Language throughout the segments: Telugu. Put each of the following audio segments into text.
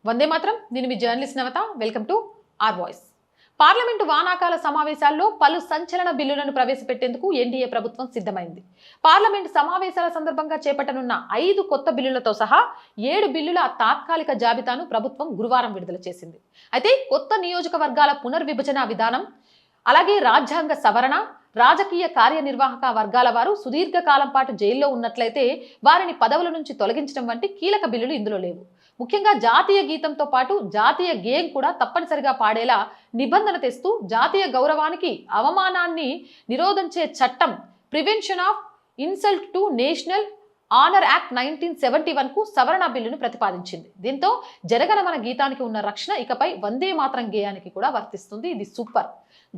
వందే మాత్రం. నేను మీ journalist Navata. Welcome to our voice. Parliament వానాకాల సమావేశాల్లో పలు సంచలన బిల్లులను ప్రవేశపెట్టేందుకు ఎన్డీఏ ప్రభుత్వం సిద్ధమైంది. పార్లమెంటు సమావేశాల సందర్భంగా చేపట్టనున్న 5 కొత్త బిల్లులతో సహా 7 బిల్లుల తాత్కాలిక జాబితాను ప్రభుత్వం గురువారం విడుదల చేసింది. అయితే కొత్త నియోజకవర్గాల పునర్విభజన విధానం, అలాగే రాజ్యాంగ సవరణ, రాజకీయ కార్యనిర్వాహక వర్గాల వారు సుదీర్ఘకాలం పాటు జైల్లో ఉన్నట్లయితే వారిని పదవుల నుంచి తొలగించడం వంటి కీలక బిల్లులు ఇందులో లేవు. ముఖ్యంగా జాతీయ గీతంతో పాటు జాతీయ గేయం కూడా తప్పనిసరిగా పాడేలా నిబంధన తెస్తూ జాతీయ గౌరవానికి అవమానాన్ని నిరోధించే చట్టం prevention of insult to national honour act 1971 కు సవరణ బిల్లును ప్రతిపాదించింది. దీంతో జనగణమన గీతానికి ఉన్న రక్షణ ఇకపై వందే మాతరం గేయానికి కూడా వర్తిస్తుంది. ఇది సూపర్.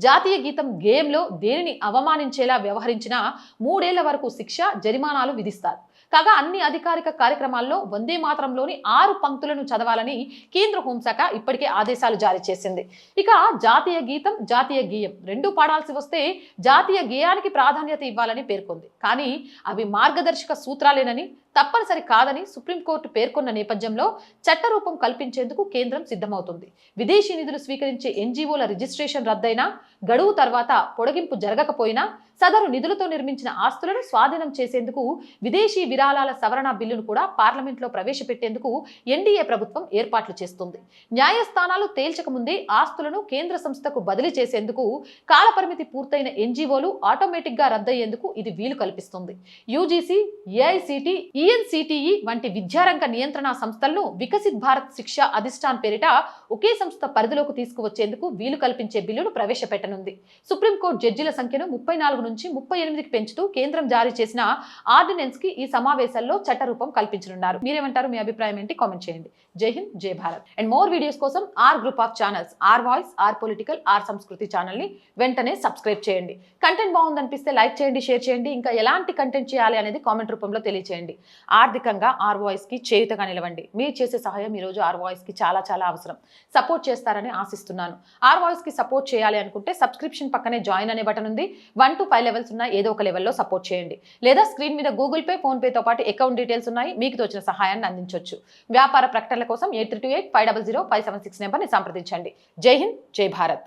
జాతీయ గీతం గేయంలో దేనిని అవమానించేలా వ్యవహరించినా 3 ఏళ్ల వరకు శిక్ష, జరిమానాలు విధిస్తారు. కాగా అన్ని అధికారిక కార్యక్రమాల్లో వందే మాతరంలోని 6 పంక్తులను చదవాలని కేంద్ర హోంశాఖ ఇప్పటికే ఆదేశాలు జారీ చేసింది. ఇక జాతీయ గీతం, జాతీయ గేయం రెండూ పాడాల్సి వస్తే జాతీయ గేయానికి ప్రాధాన్యత ఇవ్వాలని పేర్కొంది. కానీ అవి మార్గదర్శక సూత్రాలేనని, తప్పనిసరి కాదని సుప్రీంకోర్టు పేర్కొన్న నేపథ్యంలో చట్టరూపం కల్పించేందుకు కేంద్రం సిద్ధమవుతుంది. విదేశీ నిధులు స్వీకరించే ఎన్జీఓల రిజిస్ట్రేషన్ రద్దయినా, గడువు తర్వాత పొడిగింపు జరగకపోయినా సదరు నిధులతో నిర్మించిన ఆస్తులను స్వాధీనం చేసేందుకు విదేశీ విరాళాల సవరణ బిల్లును కూడా పార్లమెంట్లో ప్రవేశపెట్టేందుకు ఎన్డీఏ ప్రభుత్వం ఏర్పాట్లు చేస్తుంది. న్యాయస్థానాలు తేల్చక ముందే ఆస్తులను కేంద్ర సంస్థకు బదిలీ చేసేందుకు కాలపరిమితి పూర్తయిన ఎన్జీఓలు ఆటోమేటిక్ గా రద్దయ్యేందుకు ఇది వీలు కల్పిస్తుంది. యూజీసీ, ఏఐసిటి, ఈఎన్సిటిఈ వంటి విద్యారంగ నియంత్రణ సంస్థలను వికసిత్ భారత్ శిక్ష అధిష్టాన్ పేరిట ఒకే సంస్థ పరిధిలోకి తీసుకువచ్చేందుకు వీలు కల్పించే బిల్లును ప్రవేశపెట్టనుంది. సుప్రీంకోర్టు జడ్జిల సంఖ్యను 34 నుంచి 38కి పెంచుతూ కేంద్రం జారీ చేసిన ఆర్డినెన్స్ కి ఈ సమావేశాల్లో చట్టరూపం కల్పించనున్నారు. మీరేమంటారు? మీ అభిప్రాయం ఏంటి? కామెంట్ చేయండి. జై హింద్, జై భారత్. అండ్ మోర్ వీడియోస్ కోసం R group of channels, R voice, R political, R Sanskriti channel ని వెంటనే సబ్స్క్రైబ్ చేయండి. కంటెంట్ బాగుందనిపిస్తే లైక్ చేయండి, షేర్ చేయండి. ఇంకా ఎలాంటి కంటెంట్ చేయాలి అనేది కామెంట్ రూపంలో తెలియచేయండి. ఆర్థికంగా ఆర్ వాయిస్ కి చేయుతగా నిలవండి. మీరు చేసే సహాయం ఈ రోజు ఆర్ వాయిస్ కి చాలా చాలా అవసరం. సపోర్ట్ చేస్తారని ఆశిస్తున్నాను. ఆర్ వాయిస్ కి సపోర్ట్ చేయాలి అనుకుంటే సబ్స్క్రిప్షన్ పక్కనే జాయిన్ అనే బటన్ ఉంది. 1 to 5 లెవెల్స్ ఉన్నాయి. ఏదో ఒక లెవెల్లో సపోర్ట్ చేయండి. లేదా స్క్రీన్ మీద గూగుల్ పే, ఫోన్ పేతో పాటు అకౌంట్ డీటెయిల్స్ ఉన్నాయి. మీకు తోచిన సహాయాన్ని అందించవచ్చు. వ్యాపార ప్రకటనల కోసం 8328 500 576 నెంబర్ని సంప్రదించండి. జై హింద్, జై భారత్.